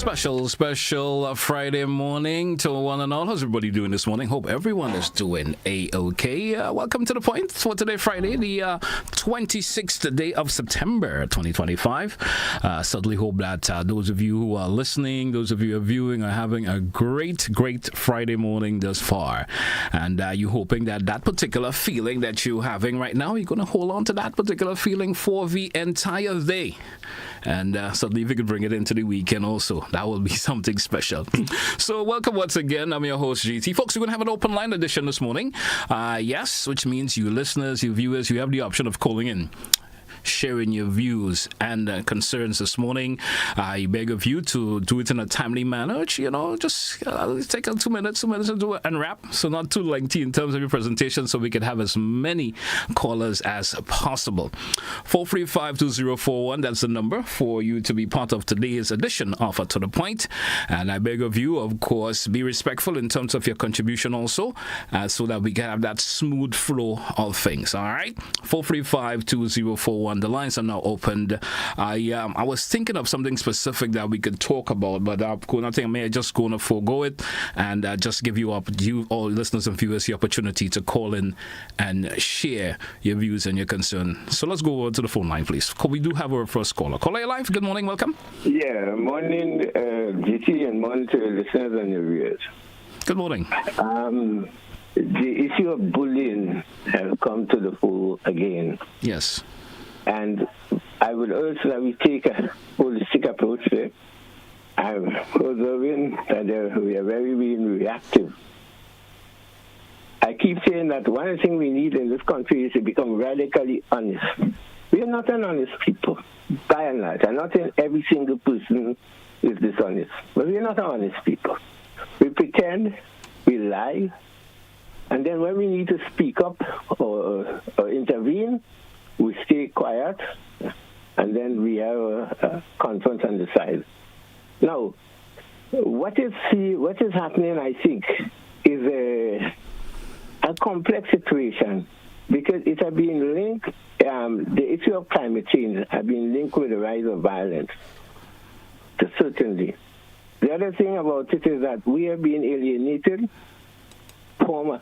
Special Friday morning to one and all. How's everybody doing this morning? Hope everyone is doing A-OK. Welcome to The Point for today, Friday, the 26th day of September 2025. Certainly hope that those of you who are listening, those of you who are viewing, are having a great Friday morning thus far. And you're hoping that that particular feeling that you're having right now, you're going to hold on to that particular feeling for the entire day. And certainly if you could bring it into the weekend also, that will be something special. So welcome once again. I'm your host, GT. Folks, we're going to have an open line edition this morning. Yes, which means you listeners, you viewers, you have the option of calling in, sharing your views and concerns this morning. I beg of you to do it in a timely manner, which, just take 2 minutes to do it and wrap. So not too lengthy in terms of your presentation, so we can have as many callers as possible. 435-2041, that's the number for you to be part of today's edition of To The Point. And I beg of you, of course, be respectful in terms of your contribution also, so that we can have that smooth flow of things. All right? 435-2041. The lines are now opened. I was thinking of something specific that we could talk about, but I'm just going to forego it and just give you all listeners and viewers the opportunity to call in and share your views and your concerns. So let's go over to the phone line, please. We do have our first caller. Caller, live. Good morning. Welcome. Yeah, morning, GT, and morning to the listeners and your viewers. Good morning. The issue of bullying has come to the fore again. Yes. And I would urge that we take a holistic approach there. I'm observing that we are very being reactive. I keep saying that one thing we need in this country is to become radically honest. We are not an honest people, by and large. I'm not saying every single person is dishonest, but we are not honest people. We pretend, we lie, and then when we need to speak up or intervene, we stay quiet, and then we have a confront on the side. Now, what is happening, I think, is a complex situation, because it has been linked, the issue of climate change has been linked with the rise of violence, certainly. The other thing about it is that we have been alienated from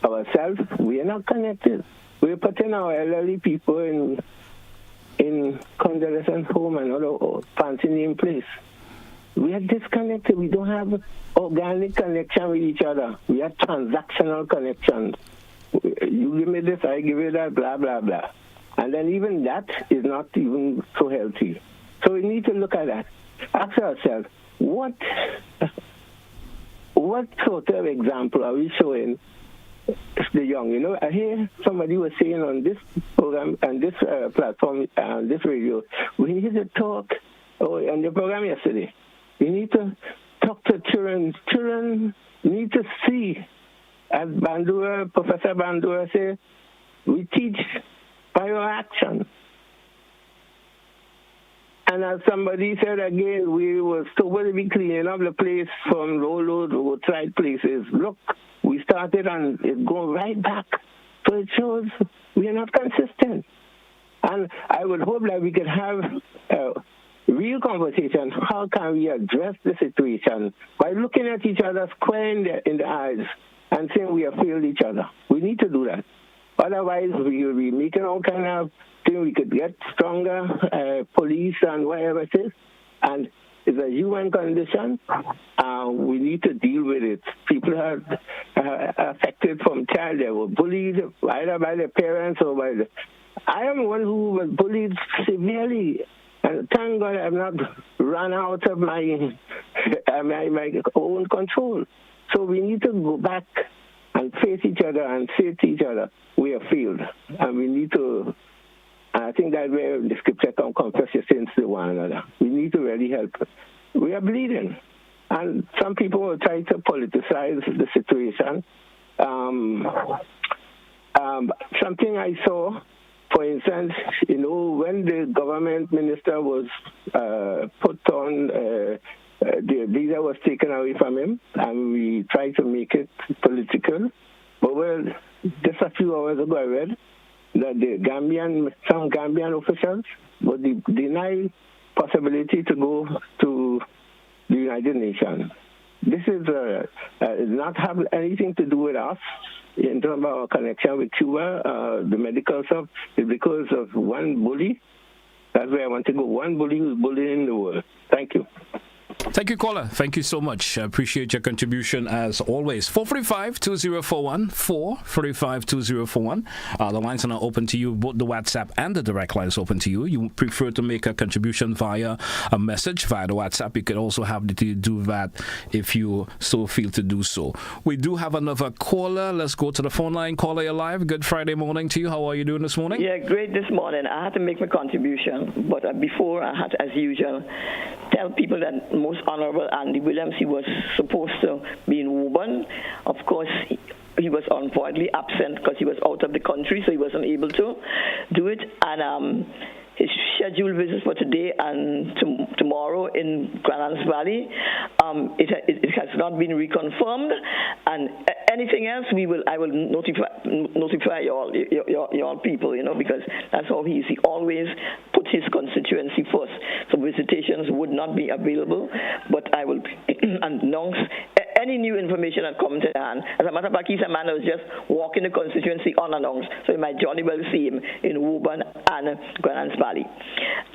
ourselves. We are not connected. We're putting our elderly people in convalescent home and other fancy name place. We are disconnected. We don't have organic connection with each other. We have transactional connections. You give me this, I give you that, blah, blah, blah. And then even that is not even so healthy. So we need to look at that. Ask ourselves, what sort of example are we showing the young? I hear somebody was saying on this program and this platform and this radio, we need to talk, on the program yesterday, we need to talk to children. Children need to see, as Professor Bandura said, we teach by our action. And as somebody said again, we were supposed to be cleaning up the place from low-load roadside places. Look, we started and it goes right back. So it shows we are not consistent. And I would hope that we could have a real conversation. How can we address the situation by looking at each other square in the eyes and saying we have failed each other? We need to do that. Otherwise, we will be making all kind of things. We could get stronger police and whatever it is. And it's a human condition. We need to deal with it. People are affected from child. They were bullied either by their parents or by the... I am one who was bullied severely. And thank God I have not run out of my own control. So we need to go back and face each other and say to each other, we have failed. And we need to, I think that where the scripture can confess your sins to one another. We need to really help. We are bleeding. And some people will try to politicize the situation. Something I saw, for instance, when the government minister was put on, the visa was taken away from him, and we tried to make it political. But just a few hours ago I read that some Gambian officials would deny possibility to go to the United Nations. This is not have anything to do with us in terms of our connection with Cuba. The medical stuff is because of one bully. That's where I want to go. One bully who's bullying the world. Thank you. Thank you, caller. Thank you so much. I appreciate your contribution as always. 445-2041, 445-2041. The lines are now open to you. Both the WhatsApp and the direct line is open to you. You prefer to make a contribution via a message, via the WhatsApp. You could also have to do that if you so feel to do so. We do have another caller. Let's go to the phone line. Caller, you're live. Good Friday morning to you. How are you doing this morning? Yeah, great this morning. I had to make my contribution, but before I had to, as usual, tell people that Most Honorable Andy Williams, he was supposed to be in Woburn. Of course, he was unfortunately absent because he was out of the country, so he wasn't able to do it. And his scheduled visits for today and tomorrow in Glen Valley, it has not been reconfirmed. And anything else, I will notify y'all people, because that's how he is. He always put his constituency first. So visitations would not be available, but I will announce any new information that comes to hand. As a matter of fact, he's a man who was just walking the constituency unannounced, so you might jolly well see him in Woburn and Glen Valley.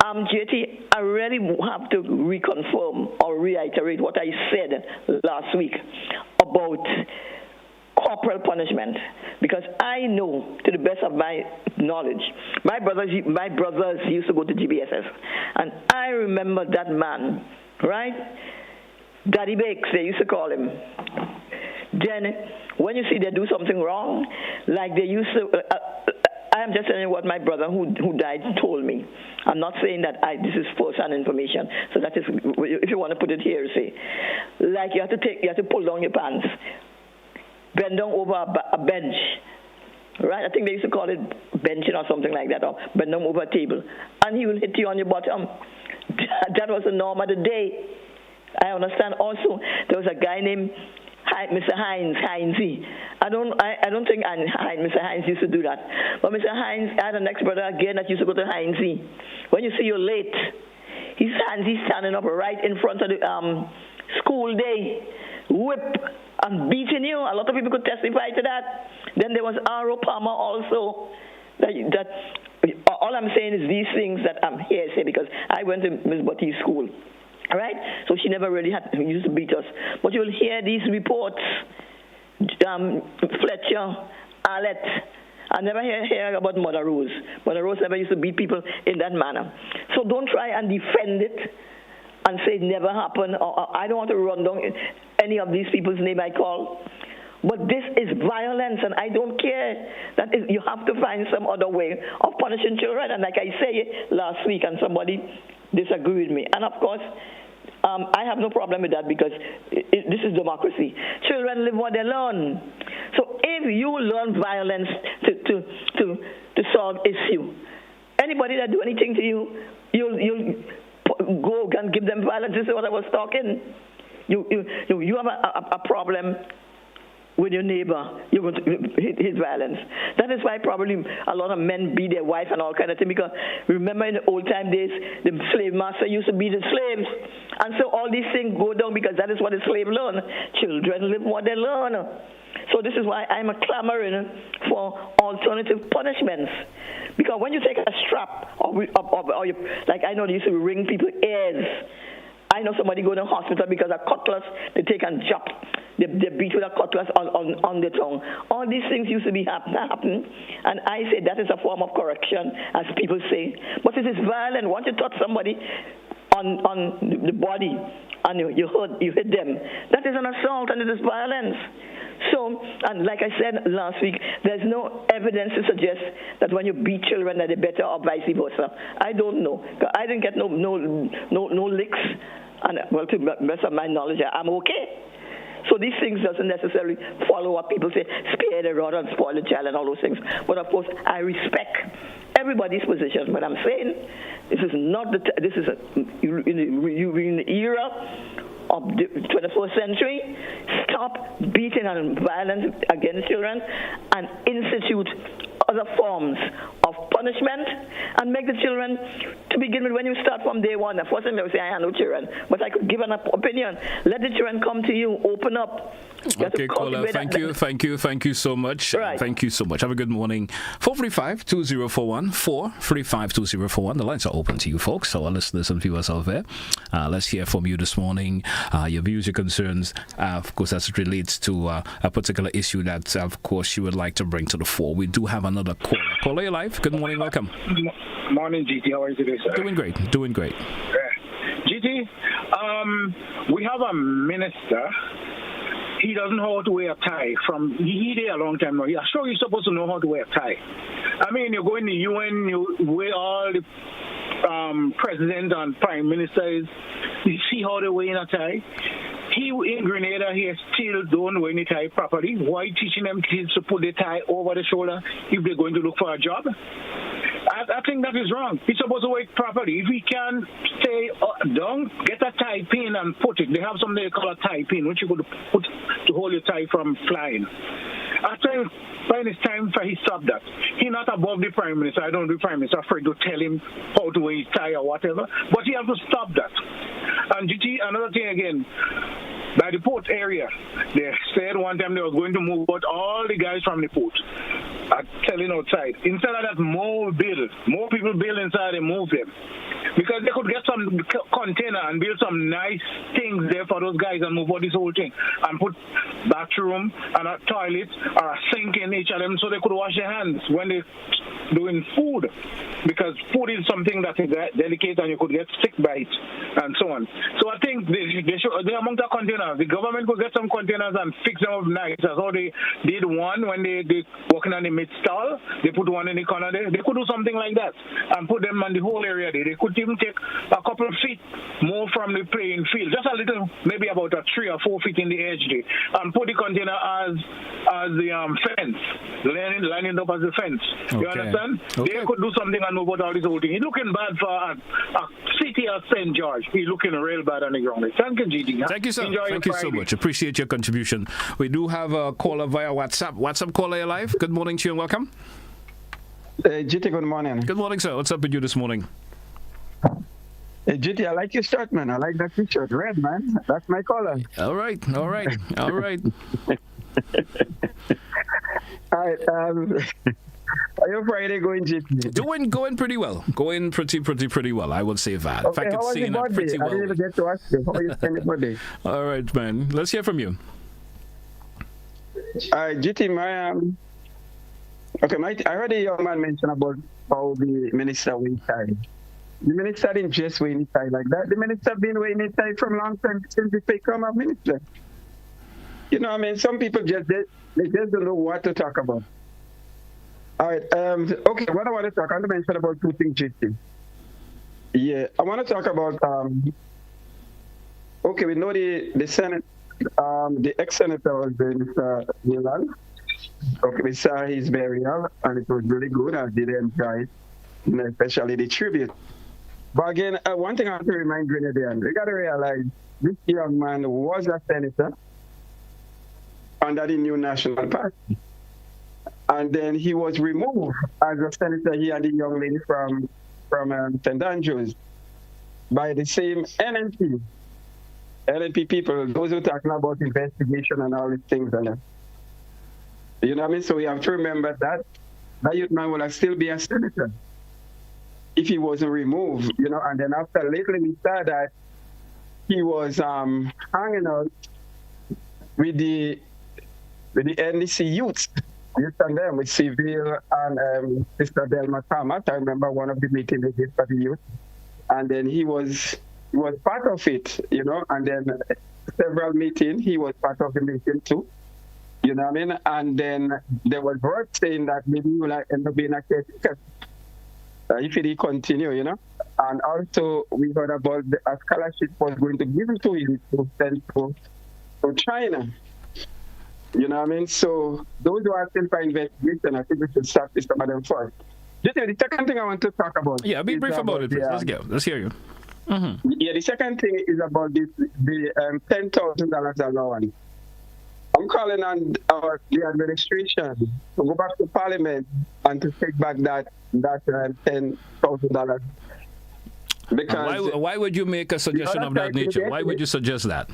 JT, I really have to reconfirm or reiterate what I said last week about corporal punishment, because I know, to the best of my knowledge, my brothers used to go to GBSS, and I remember that man, right? Daddy Bakes, they used to call him. Then, when you see they do something wrong, like they used to, I am just telling you what my brother who died told me. I'm not saying that this is first-hand information, so that is, if you want to put it here, say, like you have to pull down your pants, bend down over a bench, right? I think they used to call it benching or something like that, or bend down over a table, and he will hit you on your bottom. That was the norm of the day. I understand also there was a guy named Mr. Heinze. I don't think Mr. Heinze used to do that. But Mr. Heinze, I had an ex-brother again that used to go to Heinze. When you see you're late, he's standing up right in front of the school day, whip and beating you. A lot of people could testify to that. Then there was R.O. Palmer also. That all I'm saying is these things that I'm here to say, because I went to Miss Butty's school. All right? So she never really used to beat us. But you'll hear these reports, Fletcher, Arlette. I never hear about Mother Rose. Mother Rose never used to beat people in that manner. So don't try and defend it and say it never happened. Or I don't want to run down any of these people's name I call. But this is violence, and I don't care. You have to find some other way of punishing children. And like I said last week, and somebody disagreed with me. And of course, I have no problem with that, because this is democracy. Children live what they learn. So if you learn violence to solve issue, anybody that do anything to you, you'll go and give them violence. This is what I was talking. You have a problem with your neighbor, you're going to hit violence. That is why probably a lot of men beat their wife and all kind of things, because remember in the old time days, the slave master used to beat the slaves. And so all these things go down, because that is what the slave learn. Children live what they learn. So this is why I'm clamoring for alternative punishments. Because when you take a strap, or you, like I know they used to ring people's ears. I know somebody go to the hospital because a cutlass, they take and chop. They beat with a cutlass on the tongue. All these things used to be happen, and I say that is a form of correction, as people say. But it is violent. Once you touch somebody on the body and you hit them, that is an assault, and it is violence. So, and like I said last week, there's no evidence to suggest that when you beat children that they're better, or vice versa. I don't know. I didn't get no licks, and well, to the best of my knowledge, I'm okay. So these things doesn't necessarily follow what people say, spare the rod and spoil the child and all those things. But of course, I respect everybody's position. But I'm saying this is not this is in the era of the 21st century. Stop beating and violence against children and institute other forms of punishment and make the children, to begin with, when you start from day one, of course I may say I have no children, but I could give an opinion. Let the children come to you, open up. Okay, caller, thank you so much. Right. Thank you so much. Have a good morning. 435-2041, 435-2041. The lines are open to you folks, our listeners and viewers out there. Let's hear from you this morning, your views, your concerns, of course, as it relates to a particular issue that, of course, you would like to bring to the fore. We do have another caller. Caller, you're live. Good morning, welcome. Morning, GT. How are you today, sir? Doing great. GT, we have a minister. He doesn't know how to wear a tie. He there a long time now. I'm sure you're supposed to know how to wear a tie. I mean, you go in the UN, you wear all the president and prime ministers. You see how they wear a tie. He in Grenada, he still don't wear any tie properly. Why teaching them kids to put the tie over the shoulder if they're going to look for a job? I think that is wrong. He's supposed to wear it properly. If he can stay down, get a tie pin and put it. They have something they call a tie pin, which you could put to hold your tie from flying. After when it's time for he stop that. He's not above the prime minister. I don't know the prime minister afraid to tell him how to wear his tie or whatever. But he has to stop that. And GT, another thing again, by the port area, they said one time they was going to move out all the guys from the port. Are telling outside. Instead of that, more people build inside and move them. Because they could get some container and build some nice things there for those guys and move out this whole thing. And put bathroom and a toilet or a sink in each of them so they could wash their hands when they're doing food. Because food is something that is delicate and you could get sick by it and so on. So I think they among the containers, the government could get some containers and fix them up nice. That's how they did one when they working on the mid stall. They put one in the corner there. They could do something like that and put them on the whole area there. They could even take a couple of feet more from the playing field, just a little, maybe about a 3 or 4 feet in the edge there, and put the container as the fence, lining up as the fence. Okay. You understand? Okay. They could do something and move out all this whole thing. He's looking bad for a city of St. George. He's looking real bad on the ground. Thank you, GD. Thank you, sir. Thank you so much. Appreciate your contribution. We do have a caller via WhatsApp. WhatsApp caller, you're live. Good morning to you and welcome. GT, good morning. Good morning, sir. What's up with you this morning? GT, I like your shirt, man. I like that t-shirt. Red, man. That's my color. All right. All right. How your Friday going, GT? Going pretty well. Going pretty well. I would say that. Okay, how was your birthday? I didn't even get to ask you. How are you spending your birthday? All right, man. Let's hear from you. GT, I heard a young man mention about how the minister wear tie. The minister didn't just wear any tie like that. The minister been wearing a tie from long time since he became a minister. You know what I mean? Some people they just don't know what to talk about. All right. Okay, what I want to I want to mention about two things, GT. Yeah, I want to talk about, okay, we know the Senate, the ex-senator was Mr. Glen. Okay, we saw his burial, and it was really good. I did enjoy it, especially the tribute. But again, one thing I have to remind Grenadians, we got to realize this young man was a senator under the new National Party. And then he was removed as a senator, he and the young lady from St. Andrews, by the same NNP people, those who are talking about investigation and all these things. You know what I mean? So we have to remember that youth man will still be a senator if he wasn't removed, you know. And then after lately we saw that he was hanging out with the NDC youths. You and them with Seville and Sister Delma Thomas. I remember one of the meetings they did for the youth. And then he was part of it, you know, and then several meetings, he was part of the meeting too. You know what I mean? And then there was word saying that maybe he will end up being a caretaker if he continue, you know. And also we heard about a scholarship was going to give to him to send to China. You know what I mean? So those who are still for investigation, I think we should start with some of them first. The second thing I want to talk about. Yeah, be brief about it, please. Let's go. Let's hear you. Mm-hmm. Yeah, the second thing is about the $10,000 allowance. I I'm calling on the administration to go back to Parliament and to take back that $10,000. Because why would you make a suggestion of that nature? Why would you suggest that?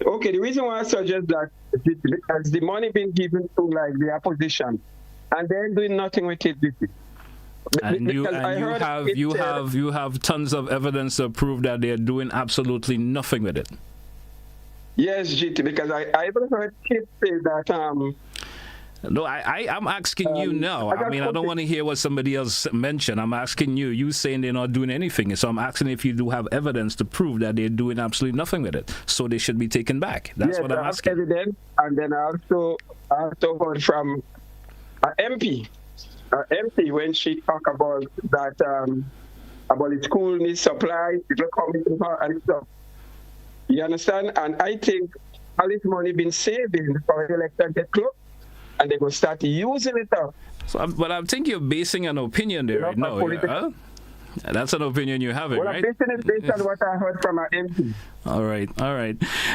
Okay, the reason why I suggest that is because the money being given to like the opposition, and they're doing nothing with it. And you have tons of evidence to prove that they're doing absolutely nothing with it. Yes, GT, because I even heard kids say that. No, I'm asking you now. I mean, I don't want to hear what somebody else mentioned. I'm asking you. You saying they're not doing anything. So I'm asking if you do have evidence to prove that they're doing absolutely nothing with it. So they should be taken back. That's what I'm asking. Evidence, and then I also heard from an MP when she talked about that about the school needs supplies, people coming to her and stuff. You understand? And I think all this money been saving for the election get close, and they will start using it up. So, but I think you're basing an opinion there right now. Huh? That's an opinion you have, right? I'm basing it based on what I heard from our MP. All right.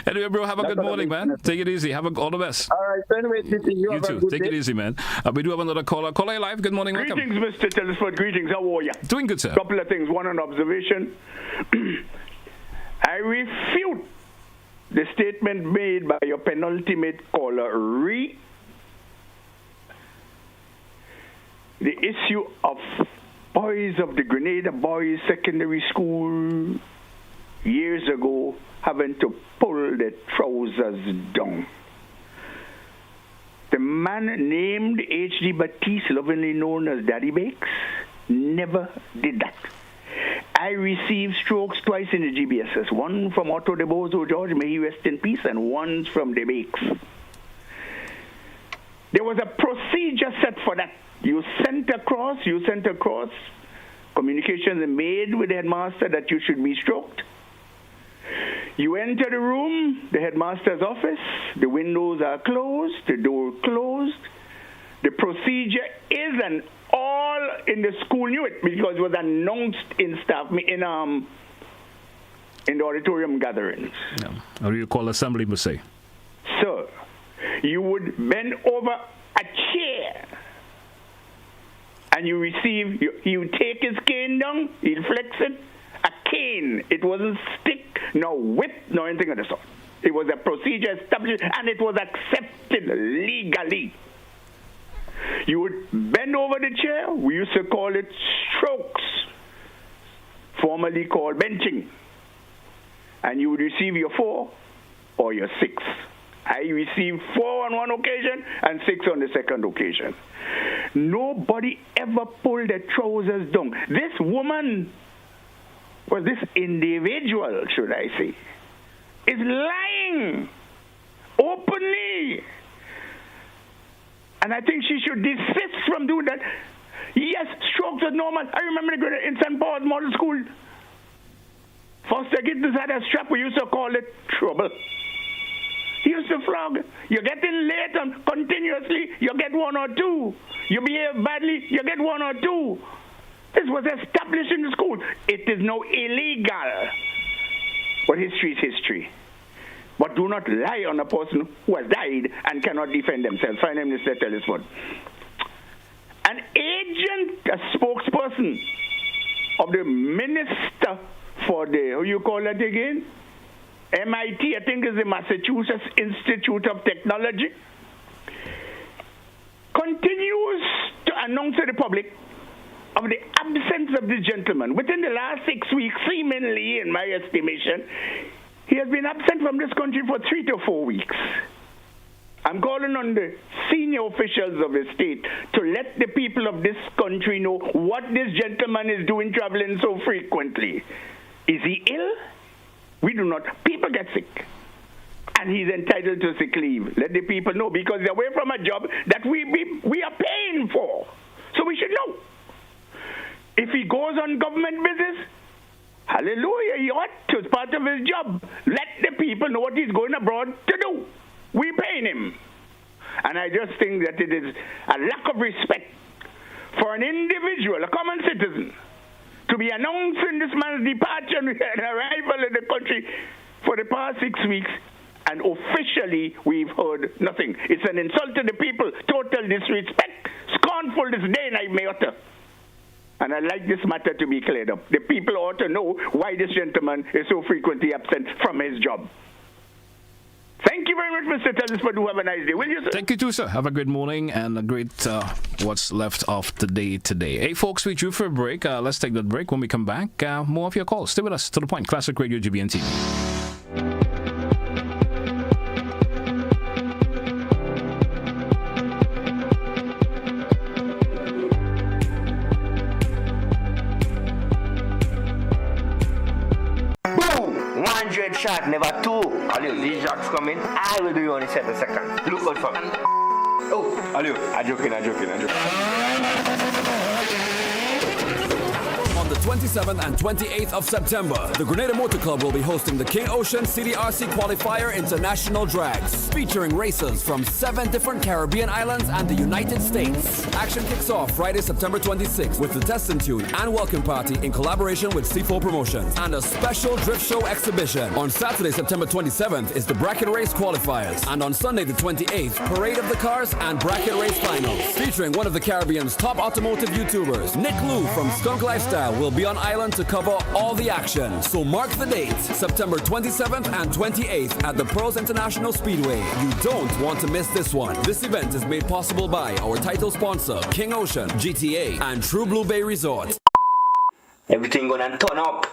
Anyway, bro, have a good morning, man. Take it easy. All the best. All right. Anyway, you too. Take it easy, man. We do have another caller. Caller live. Good morning. Greetings, welcome. Mr. Telesford. Greetings. How are you? Doing good, sir. Couple of things. One, an observation. I refute the statement made by your penultimate caller, the issue of boys of the Grenada Boys Secondary School years ago having to pull their trousers down. The man named H.D. Batiste, lovingly known as Daddy Bakes, never did that. I received strokes twice in the GBSS, one from Otto de Bozo George, may he rest in peace, and one from the Bakes. There was a procedure set for that. You sent across, communications made with the headmaster that you should be stroked. You enter the room, the headmaster's office, the windows are closed, the door closed. The procedure is, and all in the school knew it because it was announced in in the auditorium gatherings. Yeah. How do you call assembly, must say? Sir, you would bend over a chair and you receive, you take his cane down, he'll flex it, a cane. It wasn't stick, no whip, no anything of the sort. It was a procedure established and it was accepted legally. You would bend over the chair. We used to call it strokes, formerly called benching. And you would receive your 4 or your 6. I received 4 on one occasion and 6 on the second occasion. Nobody ever pulled their trousers down. This woman, or this individual, should I say, is lying openly. And I think she should desist from doing that. Yes, strokes are normal. I remember in St. Paul's Model School, Foster Gittens had a strap. We used to call it trouble. He used to flog. You're getting late and continuously, you get 1 or 2. You behave badly, you get 1 or 2. This was established in the school. It is now illegal. But history is history. But do not lie on a person who has died and cannot defend themselves. Prime Minister Telesford. An agent, a spokesperson of the minister for the, how you call that again? MIT, I think is the Massachusetts Institute of Technology, continues to announce to the public of the absence of the gentleman. Within the last 6 weeks, seemingly, in my estimation, he has been absent from this country for 3 to 4 weeks. I'm calling on the senior officials of the state to let the people of this country know what this gentleman is doing traveling so frequently. Is he ill? We do not. People get sick. And he's entitled to sick leave. Let the people know because they're away from a job that we are paying for. So we should know. If he goes on government business, hallelujah, he ought to. It's part of his job. Let the people know what he's going abroad to do. We paying him. And I just think that it is a lack of respect for an individual, a common citizen, to be announcing this man's departure and arrival in the country for the past 6 weeks And officially, we've heard nothing. It's an insult to the people, total disrespect, scornful disdain, I may utter. And I'd like this matter to be cleared up. The people ought to know why this gentleman is so frequently absent from his job. Thank you very much, Mr. Telesford. Do have a nice day, will you, sir? Thank you too, sir. Have a great morning and a great what's left of the day today. Hey, folks, we drew for a break. Let's take that break. When we come back, more of your calls. Stay with us. To the point. Classic Radio GBN TV. Shot, never two. Aliu, these shots coming. I will do you only 7 seconds. Look out for me. Oh, Aliu, I'm joking. On the 27th and 28th of September, the Grenada Motor Club will be hosting the King Ocean CDRC Qualifier International Drags, featuring racers from 7 different Caribbean islands and the United States. Action kicks off Friday, September 26th with the Test and Tune and Welcome Party in collaboration with C4 Promotions and a special drift show exhibition. On Saturday, September 27th is the Bracket Race Qualifiers, and on Sunday the 28th, Parade of the Cars and Bracket Race Finals, featuring one of the Caribbean's top automotive YouTubers, Nick Lou from Skunk Lifestyle, will be on island to cover all the action. So mark the dates, September 27th and 28th at the Pearls International Speedway. You don't want to miss this one. This event is made possible by our title sponsor, King Ocean, GTA, and True Blue Bay Resort. Everything gonna turn up.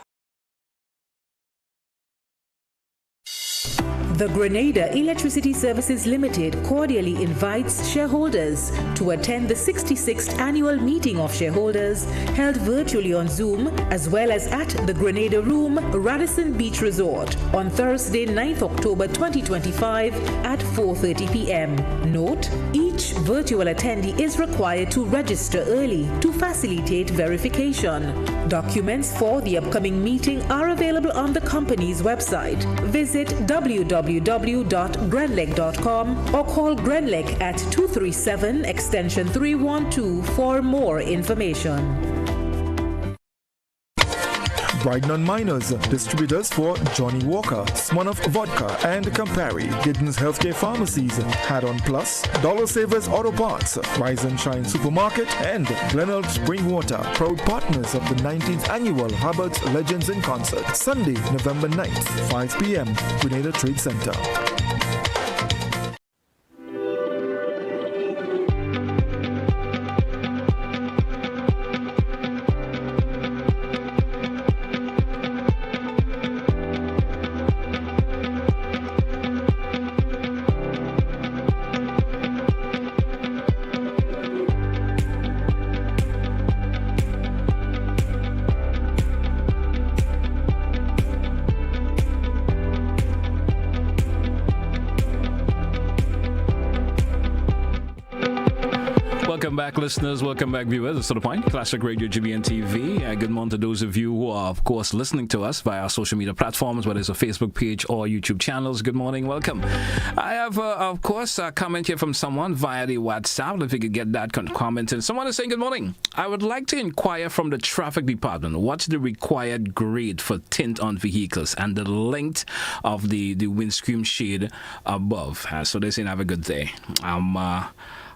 The Grenada Electricity Services Limited cordially invites shareholders to attend the 66th annual meeting of shareholders held virtually on Zoom as well as at the Grenada Room, Radisson Beach Resort on Thursday, 9th October 2025 at 4:30 p.m. Note, each virtual attendee is required to register early to facilitate verification. Documents for the upcoming meeting are available on the company's website. Visit www.grenlec.com or call Grenlec at 237 extension 312 for more information. Brignon Miners, distributors for Johnny Walker, Smirnoff Vodka, and Campari. Giddens Healthcare Pharmacies, Haddon Plus, Dollar Savers Auto Parts, Rise and Shine Supermarket, and Glen Spring Water, proud partners of the 19th annual Hubbard's Legends in Concert, Sunday, November 9th, 5 p.m., Grenada Trade Center. Welcome back, listeners. Welcome back, viewers. It's To The Point, Classic Radio GBN TV. Good morning to those of you who are, of course, listening to us via our social media platforms, whether it's a Facebook page or YouTube channels. Good morning. Welcome. I have, of course, a comment here from someone via the WhatsApp. If you could get that comment. And someone is saying, good morning. I would like to inquire from the traffic department, what's the required grade for tint on vehicles and the length of the windscreen shade above? So they're saying have a good day.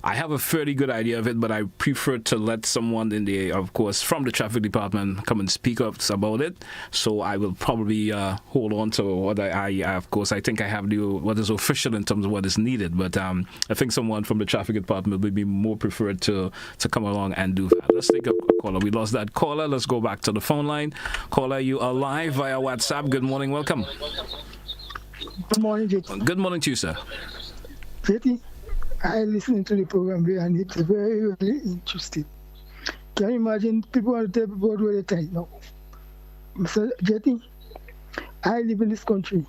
I have a fairly good idea of it, but I prefer to let someone in the, of course, from the traffic department come and speak up about it. So I will probably hold on to what I of course, I think I have what is official in terms of what is needed. But I think someone from the traffic department would be more preferred to come along and do that. Let's take a caller. We lost that caller. Let's go back to the phone line. Caller, you are live via WhatsApp. Good morning. Welcome. Good morning, JT. Good morning to you, sir. JT, I listened to the program and it's very, very interesting. Can you imagine people want to tell people where they time now? Mr. Jetty, I live in this country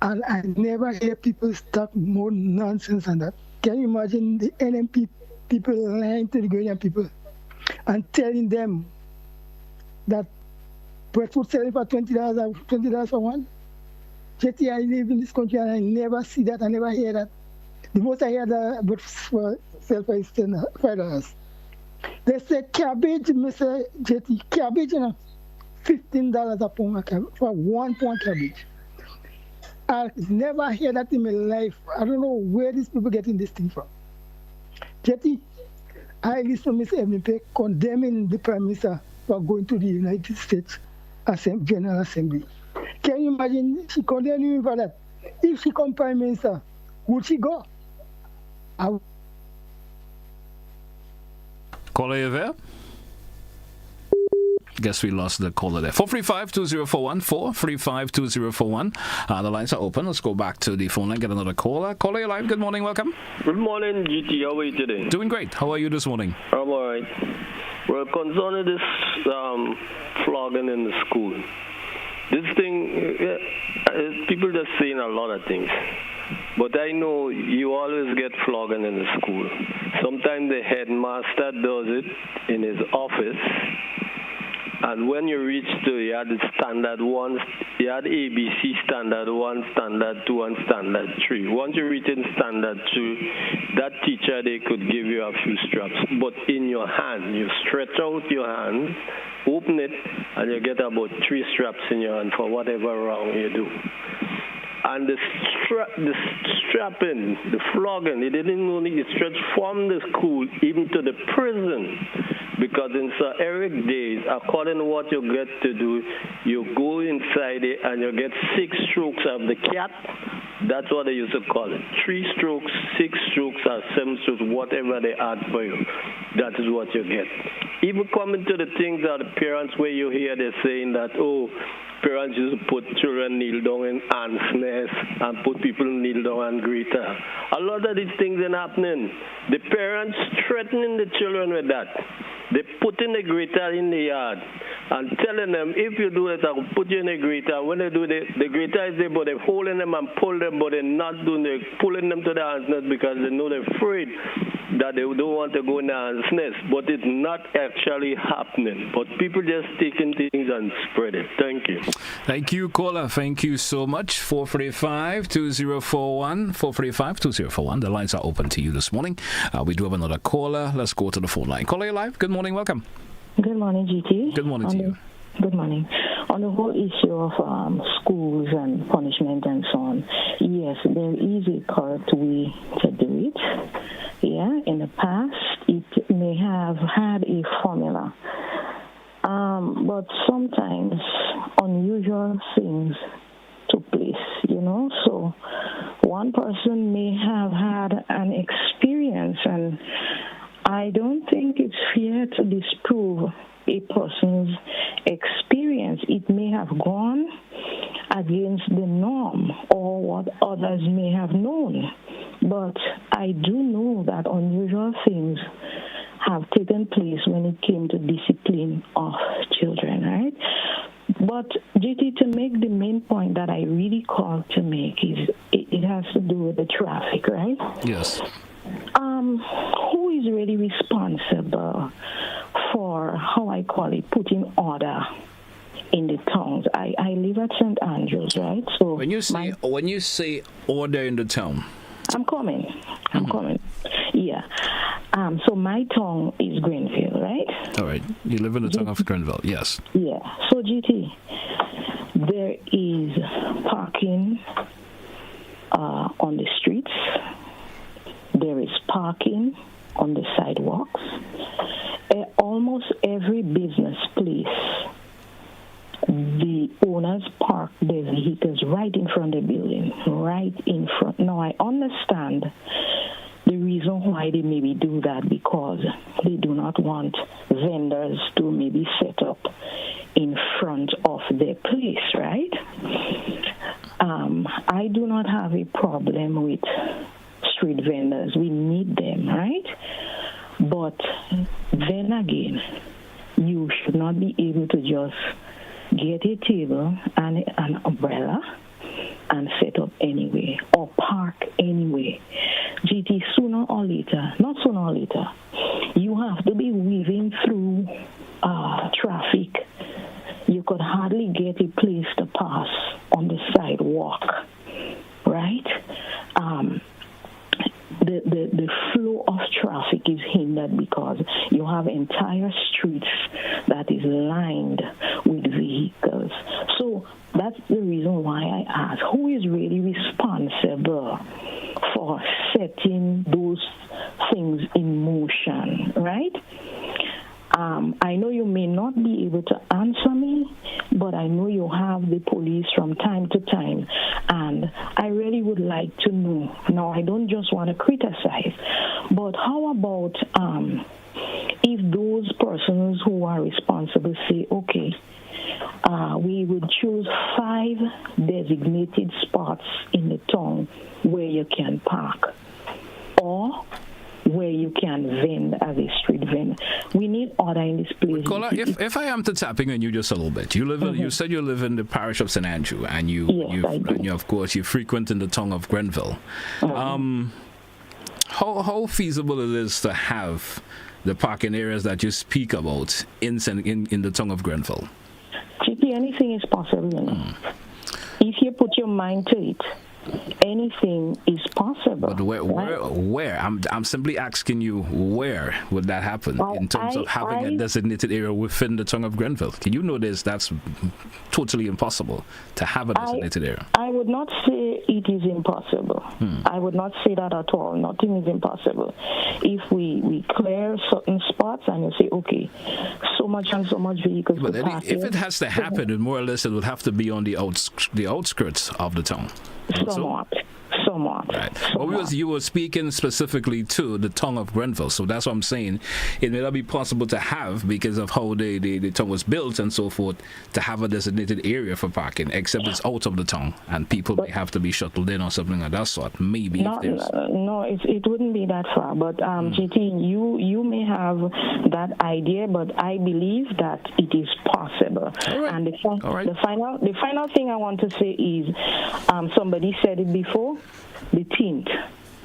and I never hear people talk more nonsense than that. Can you imagine the NMP people lying to the Ghanaian people and telling them that breadfruit selling for $20 for one? Jetty, I live in this country and I never see that, I never hear that. The most I hear that but for sell for is $5. They say cabbage, Mr. Jetty, cabbage, $15 a pound for 1 pound cabbage. I've never heard that in my life. I don't know where these people getting this thing from. Jetty, I listen to Ms. Emnipe condemning the Prime Minister for going to the United States General Assembly. Can you imagine she condemning him for that? If she become Prime Minister, would she go? Caller, you there? Guess we lost the caller there. 435-2041, 435-2041. The lines are open. Let's go back to the phone line, get another caller. Caller, you're live. Good morning, welcome. Good morning, GT. How are you today? Doing great. How are you this morning? I'm all right. Well, concerning this flogging in the school, this thing, people just saying a lot of things. But I know you always get flogging in the school. Sometimes the headmaster does it in his office. And when you reach you had standard 1, you had ABC standard 1, standard 2, and standard 3. Once you reach in standard 2, that teacher, they could give you a few straps. But in your hand, you stretch out your hand, open it, and you get about 3 straps in your hand for whatever round you do. And the strapping, the flogging, it didn't only stretch from the school even to the prison. Because in Sir Eric days, according to what you get to do, you go inside it and you get 6 strokes of the cat. That's what they used to call it. 3 strokes, 6 strokes, or 7 strokes, whatever they add for you. That is what you get. Even coming to the things that the parents, where you hear they're saying that, oh, parents used to put children kneel down in ants' nest and put people kneel down and greeter. A lot of these things are happening. The parents threatening the children with that. They put in a grater in the yard and telling them, if you do it, I will put you in a grater. When they do the grater is there, but they're holding them and pull them, but they're not doing it, pulling them to the ants' nest because they know they're afraid that they don't want to go in the ants' nest. But it's not actually happening. But people just taking things and spread it. Thank you. Thank you, caller. Thank you so much. 435-2041, 435-2041. The lines are open to you this morning. We do have another caller. Let's go to the phone line. Caller, you're live. Good morning. Welcome. Good morning, GT. Good morning to you. Good morning. On the whole issue of schools and punishment and so on, yes, there is a correct way to do it. Yeah, in the past, it may have had a formula. But sometimes unusual things took place, So one person may have had an experience, and I don't think it's fair to disprove a person's experience. It may have gone against the norm or what others may have known. But I do know that unusual things have taken place when it came to discipline of children, right? But, GT, to make the main point that I really called to make is it has to do with the traffic, right? Yes. Who is really responsible for, how I call it, putting order in the towns? I live at St. Andrews, right? So when you say order in the town, I'm coming. Yeah. So my town is Greenville, right? All right. You live in the town of Greenville, yes. Yeah. So, GT, there is parking on the streets. There is parking on the sidewalks. Almost every business place, the owners park their vehicles right in front of the building, right in front. Now, I understand the reason why they maybe do that, because they do not want vendors to maybe set up in front of their place, right? I do not have a problem with street vendors. We need them, right? But then again, you should not be able to just get a table and an umbrella and set up anyway or park anyway. GT, sooner or later, you have to be weaving through traffic. You could hardly get a place to pass on the sidewalk, right? The flow of traffic is hindered because you have entire streets that is lined with vehicles. So That's the reason why I ask, who is really responsible for setting those things in motion, right? I know you may not be able to answer me, but I know you have the police from time to time, and I really would like to know. Now, I don't just want to criticize, but how about if those persons who are responsible say, okay, we would choose 5 designated spots in the town where you can park, or where you can vend as a street vend. We need order in this place. Nicola, if I am to tapping on you just a little bit, you live in, you said you live in the parish of St. Andrew, and you of course you frequent in the town of Grenville. How feasible it is to have the parking areas that you speak about in the town of Grenville? GP, anything is possible, you know. If you put your mind to it, anything is possible. But where? I'm simply asking you, where would that happen in terms of having a designated area within the town of Grenville? Can you know that's totally impossible to have a designated area? I would not say it is impossible. I would not say that at all. Nothing is impossible. If we clear certain spots and you say, okay, so much and so much vehicles. But if it has to happen, then more or less it would have to be on the outskirts of the town. Somewhat. Right. Well, you were speaking specifically to the town of Grenville, so that's what I'm saying. It may not be possible to have, because of how the town was built and so forth, to have a designated area for parking, except it's out of the town and people may have to be shuttled in or something like that sort. Maybe. No, it wouldn't be that far. But GT, you may have that idea, but I believe that it is possible. Right. And the final thing I want to say is, somebody said it before. The tint.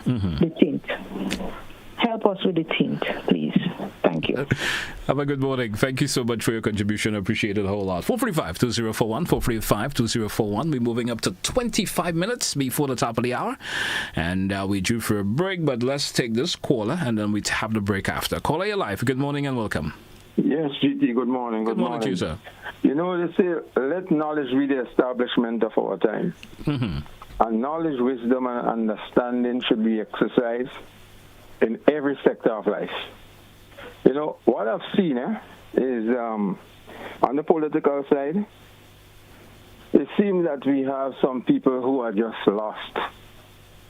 The tint. Help us with the tint, please. Thank you. Have a good morning. Thank you so much for your contribution. I appreciate it a whole lot. 435-2041, 435-2041. We're moving up to 25 minutes before the top of the hour. And we're due for a break, but let's take this caller, and then we have the break after. Caller, you're live. Good morning and welcome. Yes, GT, good morning. Good morning to you, sir. You know, they say, let knowledge be the establishment of our time. And knowledge, wisdom, and understanding should be exercised in every sector of life. You know, what I've seen is on the political side, it seems that we have some people who are just lost,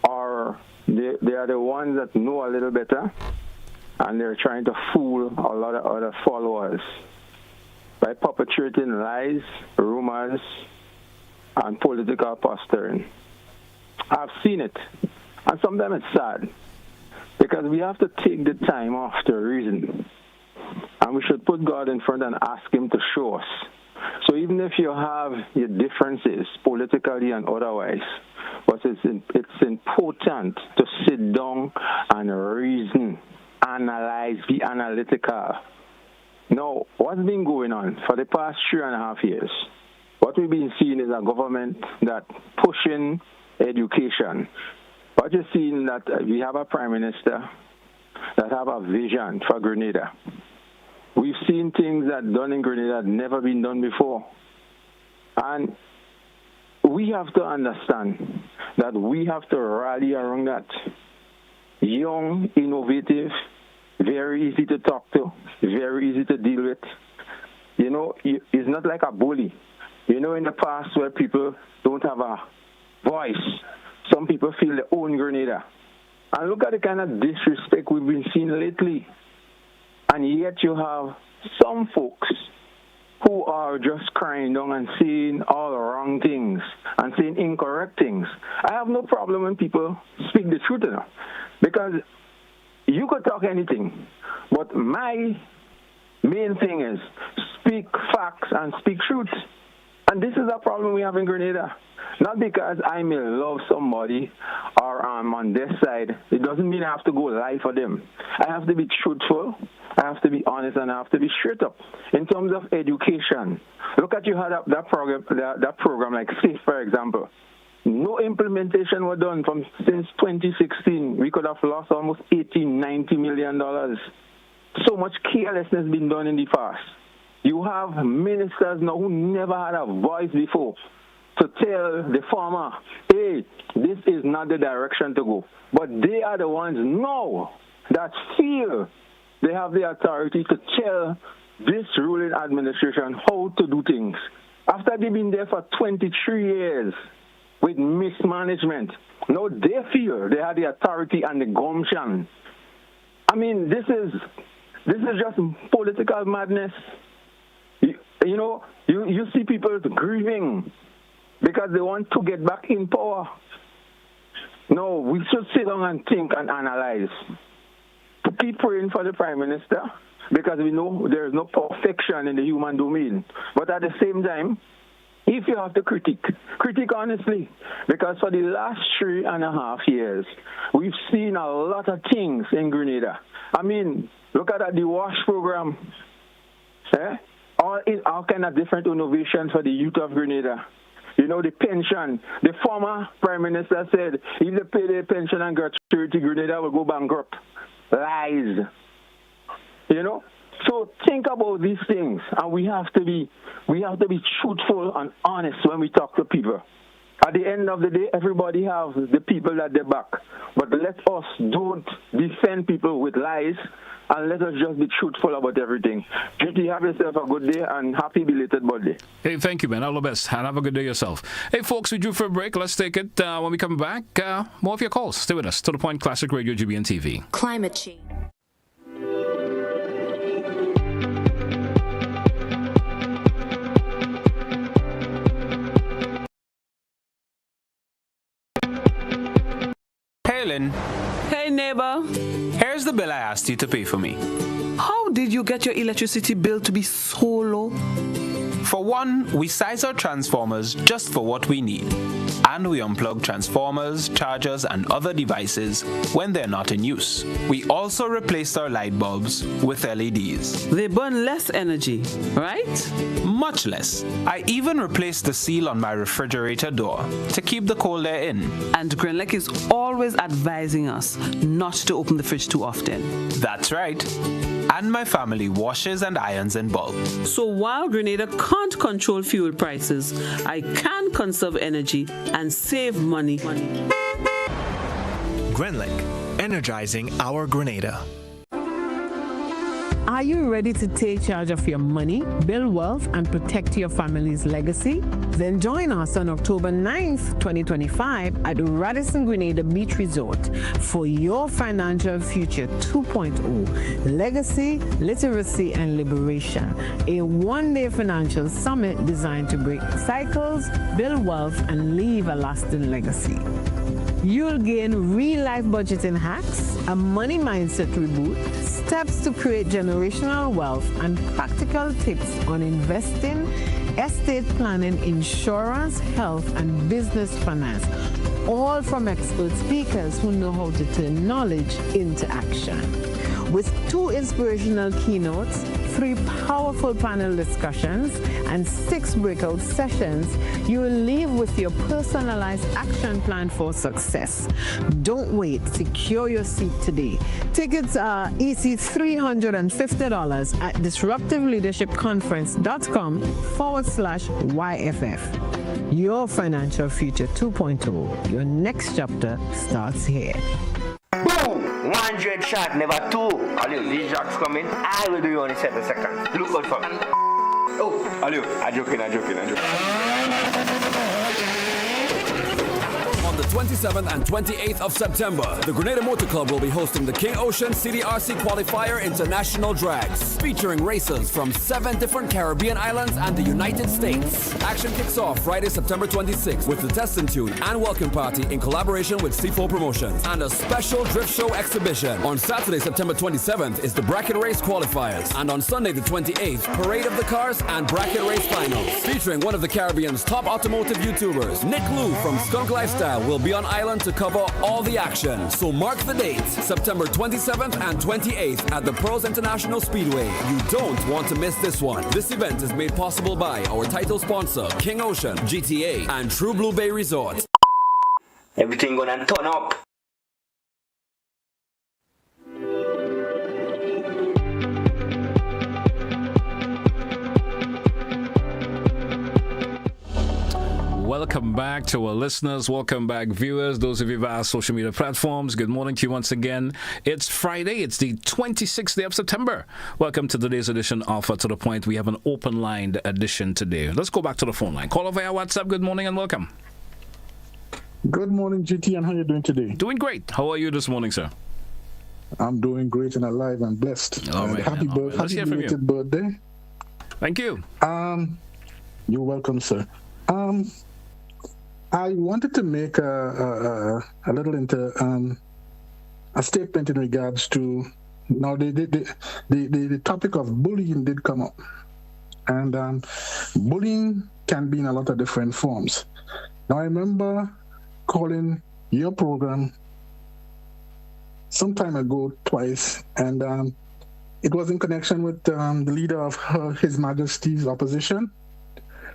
or they are the ones that know a little better, and they're trying to fool a lot of other followers by perpetrating lies, rumors, and political posturing. I've seen it, and sometimes it's sad, because we have to take the time off to reason, and we should put God in front and ask Him to show us. So even if you have your differences, politically and otherwise, but it's important to sit down and reason, analyze, be analytical. Now, what's been going on for the past 3.5 years? What we've been seeing is a government that pushing education. What you're seeing that we have a prime minister that have a vision for Grenada. We've seen things that done in Grenada that never been done before. And we have to understand that we have to rally around that. Young, innovative, very easy to talk to, very easy to deal with. You know, it's not like a bully. You know, in the past where people don't have a voice, some people feel they own Grenada. And look at the kind of disrespect we've been seeing lately. And yet you have some folks who are just crying down and saying all the wrong things and saying incorrect things. I have no problem when people speak the truth enough, because you could talk anything, but my main thing is speak facts and speak truth. And this is a problem we have in Grenada. Not because I may love somebody or I'm on this side. It doesn't mean I have to go lie for them. I have to be truthful. I have to be honest, and I have to be straight up. In terms of education, look at you had that program like SAFE, for example. No implementation was done since 2016. We could have lost almost $80-90 million. So much carelessness been done in the past. You have ministers now who never had a voice before. to tell the farmer, hey, this is not the direction to go. But they are the ones now that feel they have the authority to tell this ruling administration how to do things. After they've been there for 23 years with mismanagement, now they feel they have the authority and the gumption. I mean, this is just political madness. You see people grieving because they want to get back in power. No, we should sit down and think and analyze. Keep praying for the Prime Minister because we know there is no perfection in the human domain. But at the same time, if you have to critique honestly, because for the last 3.5 years, we've seen a lot of things in Grenada. I mean, look at the WASH program. All kind of different innovations for the youth of Grenada. The pension. The former Prime Minister said if they pay their pension and gratuity, Grenada will go bankrupt. Lies. So think about these things, and we have to be truthful and honest when we talk to people. At the end of the day, everybody has the people that they back. But let us don't defend people with lies, and let us just be truthful about everything. JT, have yourself a good day and happy belated birthday. Hey, thank you, man. All the best. And have a good day yourself. Hey, folks, we drew for a break. Let's take it when we come back. More of your calls. Stay with us. To the Point Classic Radio, GBN TV. Climate change. Hey, Lynn. Hey, neighbor. Here's the bill I asked you to pay for me. How did you get your electricity bill to be so low? For one, we size our transformers just for what we need. And we unplug transformers, chargers, and other devices when they're not in use. We also replaced our light bulbs with LEDs. They burn less energy, right? Much less. I even replaced the seal on my refrigerator door to keep the cold air in. And Glenlec is always advising us not to open the fridge too often. That's right. And my family washes and irons in bulk. So while Grenada can't control fuel prices, I can conserve energy and save money. Glenlec, energizing our Grenada. Are you ready to take charge of your money, build wealth, and protect your family's legacy? Then join us on October 9th, 2025 at Radisson Grenada Beach Resort for your Financial Future 2.0, Legacy, Literacy, and Liberation, a one-day financial summit designed to break cycles, build wealth, and leave a lasting legacy. You'll gain real-life budgeting hacks, a money mindset reboot, steps to create generational wealth, and practical tips on investing, estate planning, insurance, health, and business finance, all from expert speakers who know how to turn knowledge into action. With 2 inspirational keynotes, 3 powerful panel discussions, and 6 breakout sessions, you will leave with your personalized action plan for success. Don't wait. Secure your seat today. Tickets are EC $350 at disruptiveleadershipconference.com/YFF. Your Financial Future 2.0. Your next chapter starts here. Boom! 100 shot, never 2. Alio, these shots coming. I will do you only 7 seconds. Look out for me. Oh, Alio, I'm joking. On the 27th and 28th of September, the Grenada Motor Club will be hosting the King Ocean CDRC Qualifier International Drags, featuring racers from 7 different Caribbean islands and the United States. Action kicks off Friday, September 26th with the Test and Tune and Welcome Party in collaboration with C4 Promotions and a special drift show exhibition. On Saturday, September 27th is the Bracket Race Qualifiers, and on Sunday the 28th, Parade of the Cars and Bracket Race Finals, featuring one of the Caribbean's top automotive YouTubers, Nick Lou from Skunk Lifestyle, will be on island to cover all the action. So mark the dates, September 27th and 28th at the Pros International Speedway. You don't want to miss this one. This event is made possible by our title sponsor, King Ocean, GTA, and True Blue Bay Resort. Everything gonna turn up. welcome back to our listeners. Welcome back, viewers. Those of you via social media platforms, good morning to you once again. It's Friday. It's the 26th day of September. Welcome to today's edition of To The Point. We have an open line edition today. Let's go back to the phone line. Call via WhatsApp. Good morning and welcome. Good morning, GT, and how are you doing today? Doing great. How are you this morning, sir? I'm doing great and alive and blessed. All right, happy belated birthday. Thank you. You're welcome, sir. I wanted to make a statement in regards to now the topic of bullying did come up, and bullying can be in a lot of different forms. Now I remember calling your program some time ago twice, and it was in connection with the leader of His Majesty's opposition.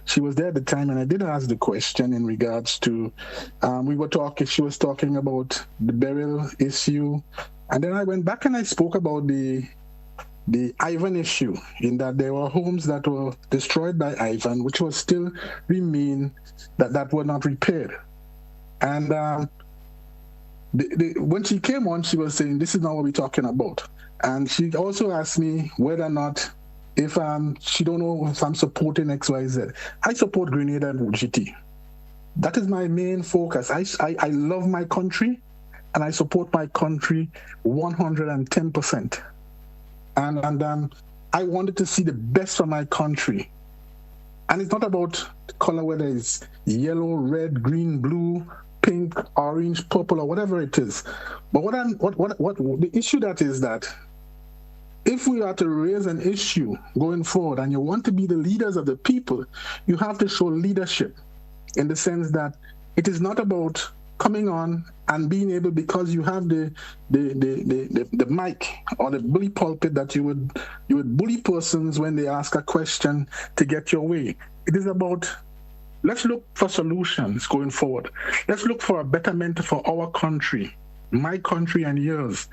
She was there at the time, and I did ask the question in regards to, she was talking about the burial issue, and then I went back and I spoke about the Ivan issue, in that there were homes that were destroyed by Ivan, which was still remain that were not repaired. And when she came on, she was saying, this is not what we're talking about. And she also asked me whether or not, if she don't know if I'm supporting XYZ. I support Grenada and GT. That is my main focus. I love my country, and I support my country 110%. And I wanted to see the best for my country. And it's not about color, whether it's yellow, red, green, blue, pink, orange, purple, or whatever it is. But what the issue that is that if we are to raise an issue going forward and you want to be the leaders of the people, you have to show leadership, in the sense that it is not about coming on and being able, because you have the mic or the bully pulpit, that you would bully persons when they ask a question to get your way. It is about, let's look for solutions going forward. Let's look for a betterment for our country, my country and yours.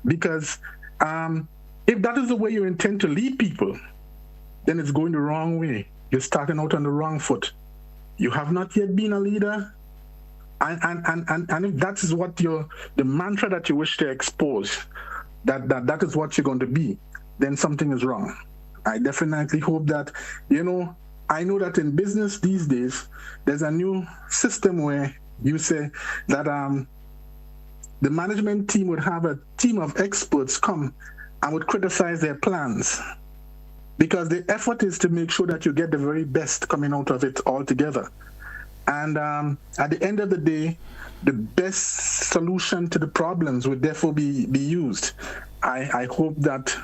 Because if that is the way you intend to lead people, then it's going the wrong way. You're starting out on the wrong foot. You have not yet been a leader. And if that is what the mantra that you wish to expose, that is what you're going to be, then something is wrong. I definitely hope that, I know that in business these days, there's a new system where you say that the management team would have a team of experts come and would criticize their plans, because the effort is to make sure that you get the very best coming out of it altogether. And at the end of the day, the best solution to the problems would therefore be used. I hope that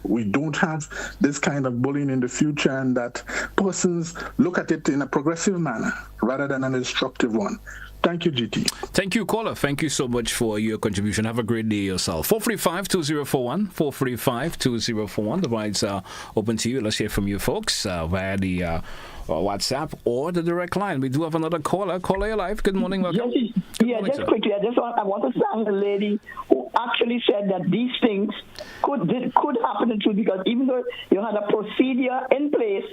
we don't have this kind of bullying in the future, and that persons look at it in a progressive manner rather than an destructive one. Thank you, GT. Thank you, caller. Thank you so much for your contribution. Have a great day yourself. 435-2041. 435-2041. The lines are open to you. Let's hear from you folks via the WhatsApp or the direct line. We do have another caller. Caller, you're live. Good morning. Welcome. Just quickly, I want to thank the lady who actually said that these things could happen in truth, because even though you had a procedure in place,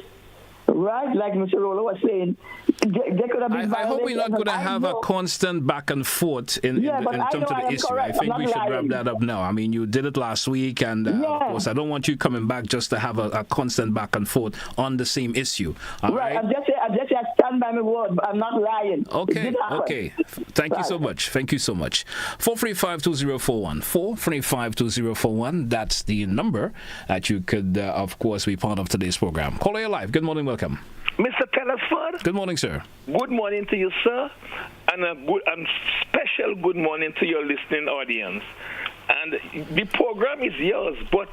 right, like Mr. Rolo was saying, they could have been I hope we're not going to have a constant back and forth in terms of the issue. Correct. I think we should wrap that up now. I mean, you did it last week, and of course, I don't want you coming back just to have a constant back and forth on the same issue. All right? I just stand by my word, but I'm not lying. Okay. Thank you so much. 435-2041. 435-2041. That's the number that you could, of course, be part of today's program. Caller, you're live. Good morning. Welcome. Mr. Telesford. Good morning, sir. Good morning to you, sir, and a special good morning to your listening audience. And the program is yours, but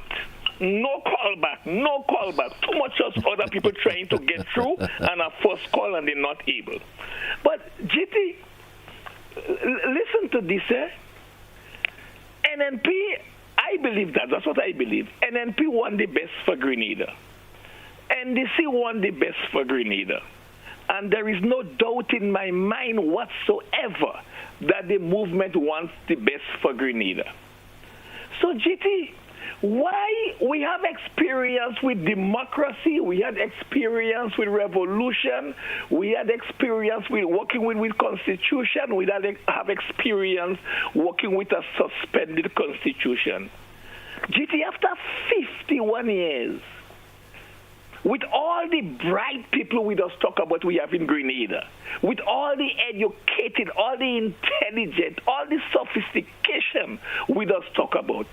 no callback. Too much of other people trying to get through, and a first call and they're not able. But GT, listen to this, NNP, I believe that's what I believe. NNP won the best for Grenada. NDC won the best for Grenada. And there is no doubt in my mind whatsoever that the movement wants the best for Grenada. So, GT, Why we have experience with democracy, we had experience with revolution, we had experience with working with constitution, we have experience working with a suspended constitution. GT, after 51 years, with all the bright people we just talk about we have in Grenada, with all the educated, all the intelligent, all the sophistication we just talk about,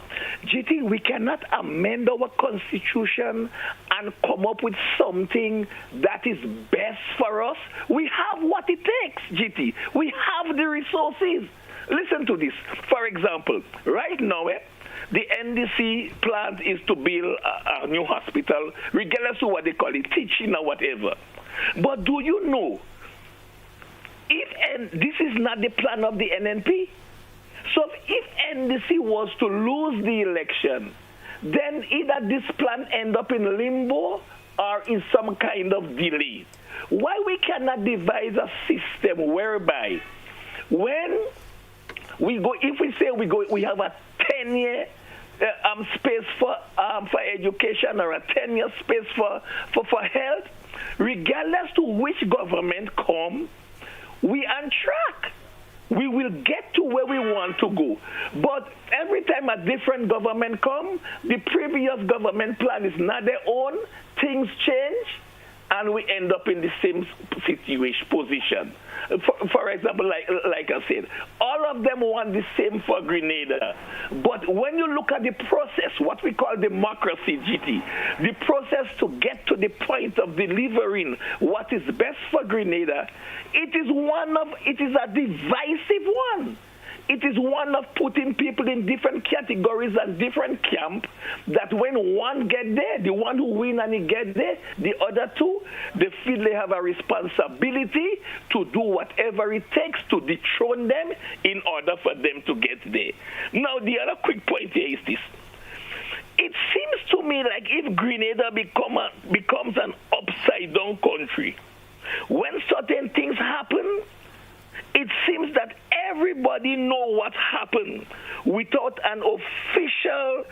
GT, we cannot amend our constitution and come up with something that is best for us. We have what it takes, GT. We have the resources. Listen to this. For example, right now, the NDC plan is to build a new hospital, regardless of what they call it, teaching or whatever. But do you know, this is not the plan of the NNP? So if NDC was to lose the election, then either this plan end up in limbo or in some kind of delay. Why we cannot devise a system whereby when we go, if we say we have a 10-year space for education or a 10-year space for health, regardless to which government come, we on track. We will get to where we want to go. But every time a different government come, the previous government plan is not their own, things change, and we end up in the same position. For example, like I said, all of them want the same for Grenada. But when you look at the process, what we call democracy, GT, the process to get to the point of delivering what is best for Grenada, it is a divisive one. It is one of putting people in different categories and different camps, that when one get there, the one who win and he get there, the other two, they feel they have a responsibility to do whatever it takes to dethrone them in order for them to get there. Now, the other quick point here is this. It seems to me like if Grenada becomes an upside-down country, when certain things happen, it seems that everybody know what happened without an official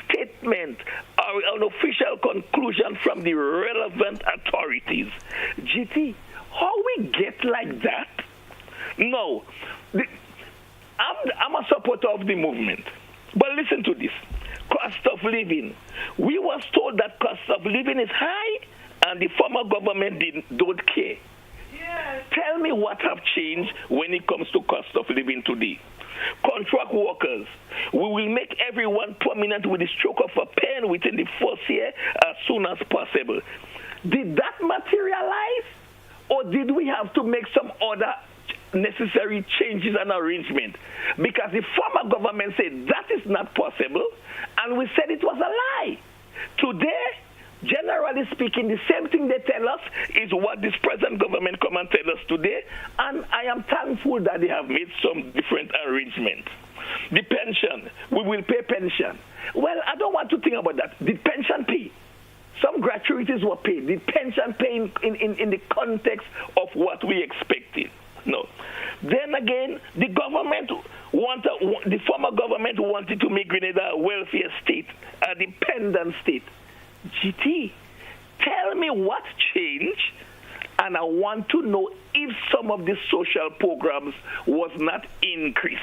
statement or an official conclusion from the relevant authorities. GT, how we get like that? No. I'm a supporter of the movement. But listen to this. Cost of living. We was told that cost of living is high and the former government don't care. Tell me what have changed when it comes to cost of living today. Contract workers, we will make everyone permanent with the stroke of a pen within the first year as soon as possible. Did that materialize, or did we have to make some other necessary changes and arrangement? Because the former government said that is not possible, and we said it was a lie. Today, generally speaking, the same thing they tell us is what this present government come and tell us today, and I am thankful that they have made some different arrangements. The pension, we will pay pension. Well, I don't want to think about that. The pension pay. Some gratuities were paid. The pension pay in the context of what we expected. No. Then again, the former government wanted to make Grenada a welfare state, a dependent state. GT, tell me what changed, and I want to know if some of the social programs was not increased.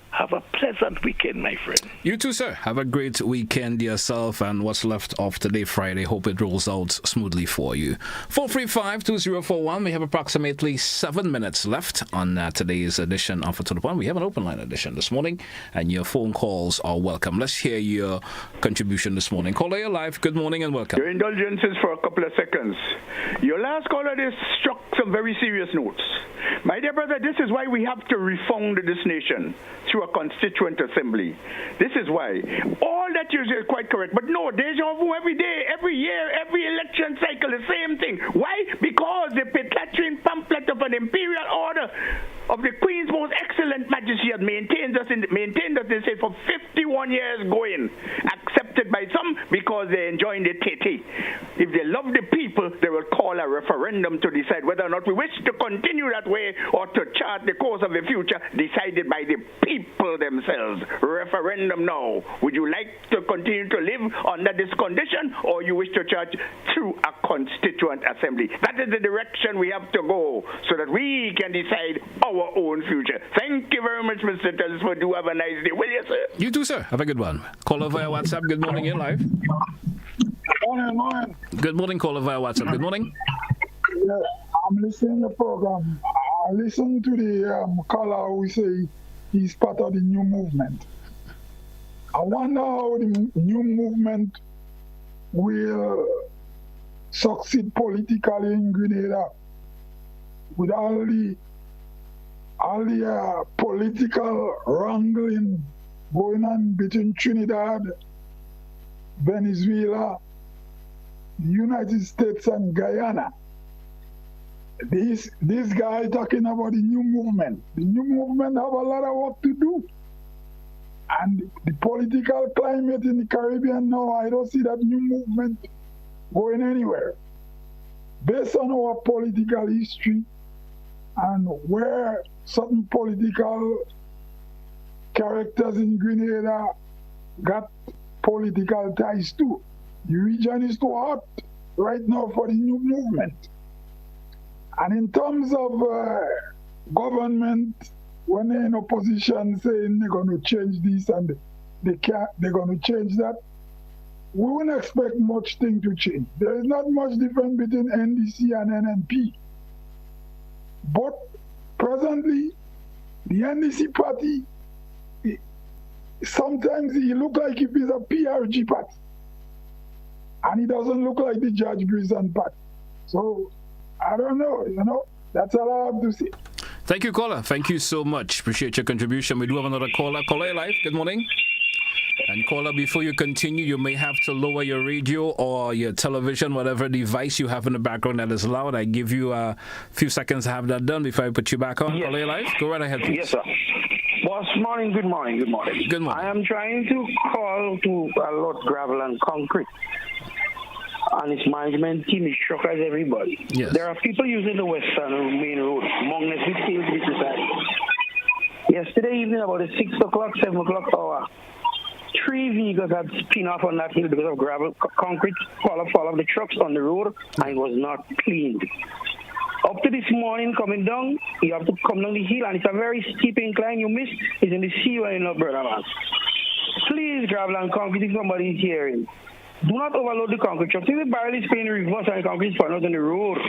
Have a pleasant weekend, my friend. You too, sir. Have a great weekend yourself, and what's left of today, Friday. Hope it rolls out smoothly for you. 435-2041. We have approximately 7 minutes left on today's edition of To The Point. We have an open line edition this morning, and your phone calls are welcome. Let's hear your contribution this morning. Caller, you're live. Good morning and welcome. Your indulgences for a couple of seconds. Your last caller struck some very serious notes. My dear brother, this is why we have to refound this nation through a constituent assembly. This is why. All that you say is quite correct, but no, deja vu every day, every year, every election cycle, the same thing. Why? Because the Petrarchan pamphlet of an imperial order of the Queen's most excellent majesty has maintained us, they say, for 51 years going, accepted by some because they enjoy the TT. If they love the people, they will call a referendum to decide whether or not we wish to continue that way or to chart the course of the future decided by the people. people themselves. Referendum now. Would you like to continue to live under this condition, or you wish to charge through a constituent assembly? That is the direction we have to go so that we can decide our own future. Thank you very much, Mr. Telesford. Do have a nice day. Will you, sir? You too, sir. Have a good one. Caller via WhatsApp. Good morning, you're live. Morning. Good morning, caller via WhatsApp. Good morning. Yeah, I'm listening to the program. I listen to the caller who say he's part of the new movement. I wonder how the new movement will succeed politically in Grenada with all the political wrangling going on between Trinidad, Venezuela, the United States, and Guyana. This guy talking about the new movement. The new movement have a lot of work to do. And the political climate in the Caribbean now, I don't see that new movement going anywhere. Based on our political history and where certain political characters in Grenada got political ties to, the region is too hot right now for the new movement. And in terms of government, when they're in opposition saying they're going to change this and they're going to change that, we wouldn't expect much thing to change. There is not much difference between NDC and NNP. But presently, the NDC party, sometimes he looks like if he's a PRG party. And he doesn't look like the Judge Grison party. So, I don't know, that's all I have to say. Thank you, caller. Thank you so much. Appreciate your contribution. We do have another caller. Caller, live. Good morning. And caller, before you continue, you may have to lower your radio or your television, whatever device you have in the background that is loud. I give you a few seconds to have that done before I put you back on. Yes. Caller, live. Go right ahead, please. Yes, sir. Boss, morning. Good morning. Good morning. I am trying to call to Lord Gravel and Concrete. And its management team is shocked as everybody. Yes. There are people using the Western Main Road, among us, which seems to be precise. Yesterday evening, about the 6 o'clock, 7 o'clock hour, 3 vehicles had spin off on that hill because of gravel, concrete, fall of the trucks on the road, and it was not cleaned. Up to this morning, coming down, you have to come down the hill, and it's a very steep incline. You miss is in the sea or in the brother man. Please, gravel and concrete, if somebody is hearing. Do not overload the concrete truck. If the barrel is playing reverse and the concrete is falling out on the road,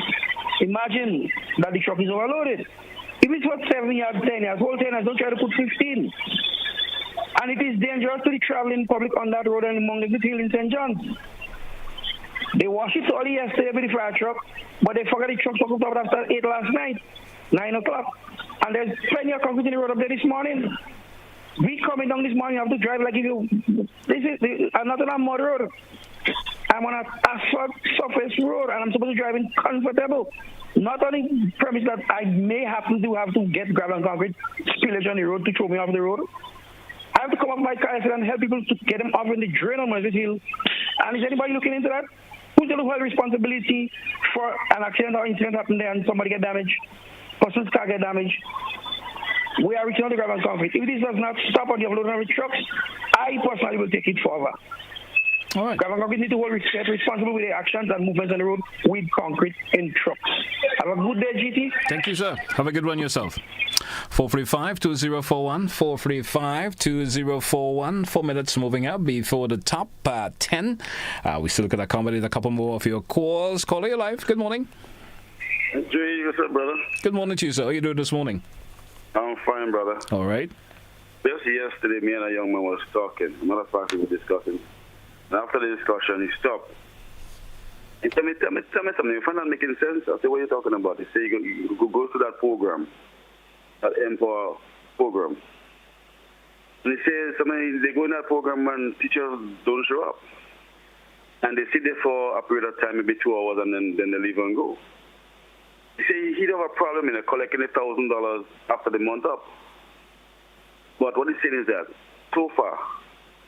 imagine that the truck is overloaded. If it's for 7 yards, 10 yards, whole 10 yards, don't try to put 15. And it is dangerous to the traveling public on that road and among the hill in St. John's. They washed it early yesterday with the fire truck, but they forgot the truck was up after 8 last night, 9 o'clock. And there's plenty of concrete in the road up there this morning. We coming down this morning, you have to drive like if you... I'm not on a mud road. I'm on an asphalt surface road, and I'm supposed to drive in comfortable. Not on the premise that I may have to get gravel and concrete spillage on the road to throw me off the road. I have to come off my car and help people to get them off in the drain on my hill. And is anybody looking into that? Who's going to hold responsibility for an accident or incident happen there and somebody get damaged? Person's car get damaged? We are reaching out the gravel and concrete. If this does not stop on the uploading of the trucks, I personally will take it further. All right. Gravel and concrete need to get responsible with their actions and movements on the road with concrete in trucks. Have a good day, GT. Thank you, sir. Have a good one yourself. 435-2041, 435-2041. 4 minutes moving up before the top 10. We still could accommodate a couple more of your calls. Caller, your live. Good morning. Jay, what's up, brother? Good morning to you, sir. How are you doing this morning? I'm fine, brother. All right. Just yesterday, me and a young man was talking. Matter of fact, we were discussing. And after the discussion, he stopped. He tell me something. You find that making sense? I said, what are you talking about? He said, you go to that program, that Empower program. And he says, they go in that program and teachers don't show up. And they sit there for a period of time, maybe 2 hours, and then they leave and go. He said he'd have a problem in collecting $1,000 after the month up. But what he's saying is that, so far,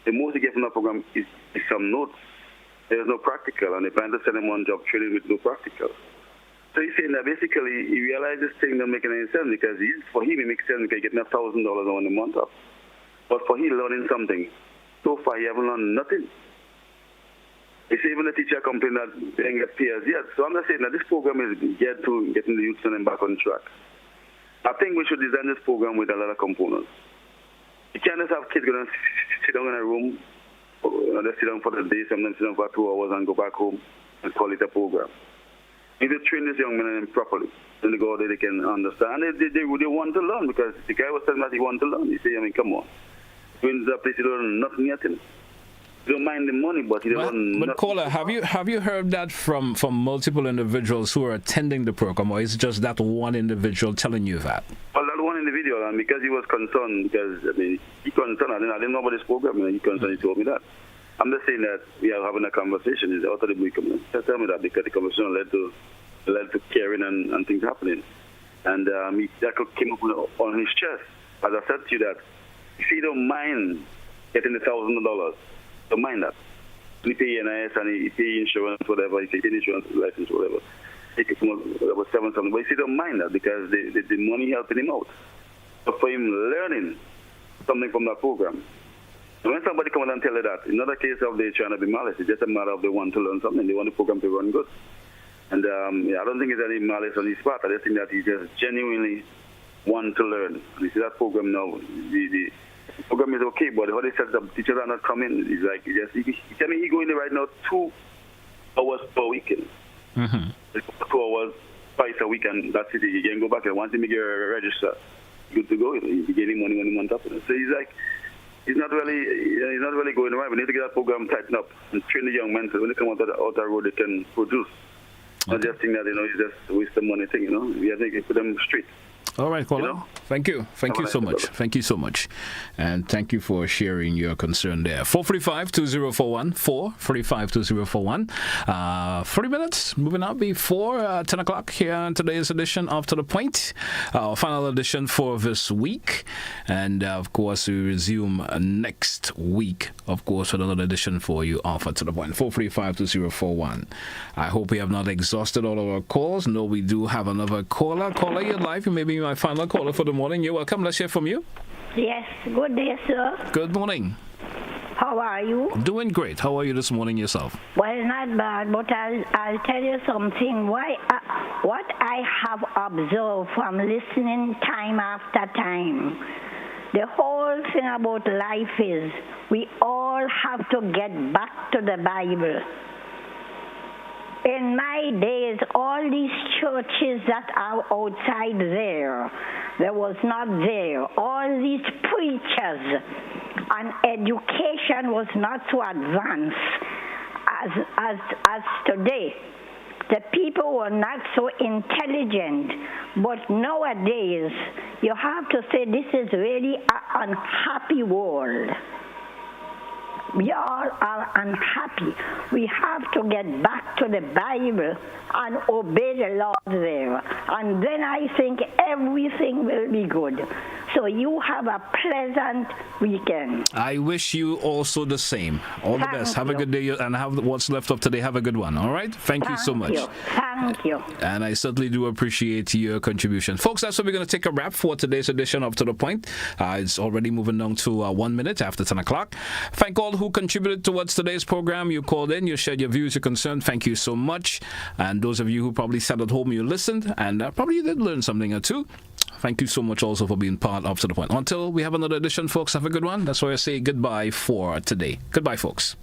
the most he gets from that program is some notes. There's no practical, and they plan to send him on job training with no practical. So he's saying that basically he realized this thing doesn't make any sense because for him it makes sense because he's getting $1,000 on the month up. But for he learning something, so far he haven't learned nothing. You see, even the teacher complained that they didn't get peers yet. So I'm just saying that this program is geared to getting the youth and back on track. I think we should design this program with a lot of components. You can't just have kids going to sit down in a room, they sit down for the day, sometimes sit down for 2 hours and go back home and call it a program. You need to train these young men properly. Then they go out there, they can understand. They want to learn, because the guy was telling that he wanted to learn. You say, I mean, come on. When the place, you don't learn nothing yet. You don't mind the money, but you don't learn nothing. But caller, have you heard that from multiple individuals who are attending the program, or is it just that one individual telling you that? Well, that one individual, and because he was concerned, because, I mean, he concerned, I didn't know about this program, and he concerned, he told me that. I'm just saying that we are having a conversation. It's out of the blue. Tell me that, because the conversation led to caring and things happening. And that came up on his chest. As I said to you, that if you don't mind getting $1,000, don't mind that. He pay NIS and he pay insurance, whatever. He pay insurance, license, whatever. He can come up with about $7,000. But if you don't mind that, because the money helping him out. But for him learning something from that program. So when somebody comes and tell you that, it's not a case of they trying to be malice. It's just a matter of they want to learn something. They want the program to run good. And I don't think there's any malice on his part. I just think that he just genuinely want to learn. And you see that program now, the program is okay, but how they set up, teachers are not coming. It's like, he tell me he going there right now 2 hours per weekend. 2 hours twice a week, and that's it. You can go back and once you make your register, good to go. You're getting money when you want up. So he's like, he's not really going right. We need to get that program tightened up and train the young men so when they come out of the outer road, they can produce. Not just think that, it's just a waste of money thing, We have to put them straight. All right, caller. Thank you. Thank you so much. Thank you so much. And thank you for sharing your concern there. 435-2041. 435-2041. 30 minutes moving out before 10 o'clock here on today's edition of To The Point. Our final edition for this week. And, of course, we resume next week, of course, with another edition for you of To The Point. 435-2041. I hope we have not exhausted all of our calls. No, we do have another caller. Caller, you're live. You may be my final caller for the morning. You're welcome. Let's hear from you. Yes. Good day, sir. Good morning. How are you? Doing great. How are you this morning yourself? Well, not bad, but I'll tell you something. What I have observed from listening time after time, the whole thing about life is we all have to get back to the Bible. In my days, all these churches that are outside there was not there. All these preachers and education was not so advanced as today. The people were not so intelligent. But nowadays, you have to say this is really an unhappy world. We all are unhappy. We have to get back to the Bible and obey the laws there. And then I think everything will be good. So you have a pleasant weekend. I wish you also the same. All the best. Have a good day, and have what's left of today. Have a good one. All right? Thank you so much. Thank you. And I certainly do appreciate your contribution. Folks, that's what we're going to take a wrap for today's edition of To The Point. It's already moving down to 1 minute after 10 o'clock. Thank all who contributed towards today's program. You called in, you shared your views, your concerns. Thank you so much. And those of you who probably sat at home, you listened, and probably did learn something or two. Thank you so much also for being part of To The Point. Until we have another edition, folks, have a good one. That's why I say goodbye for today. Goodbye, folks.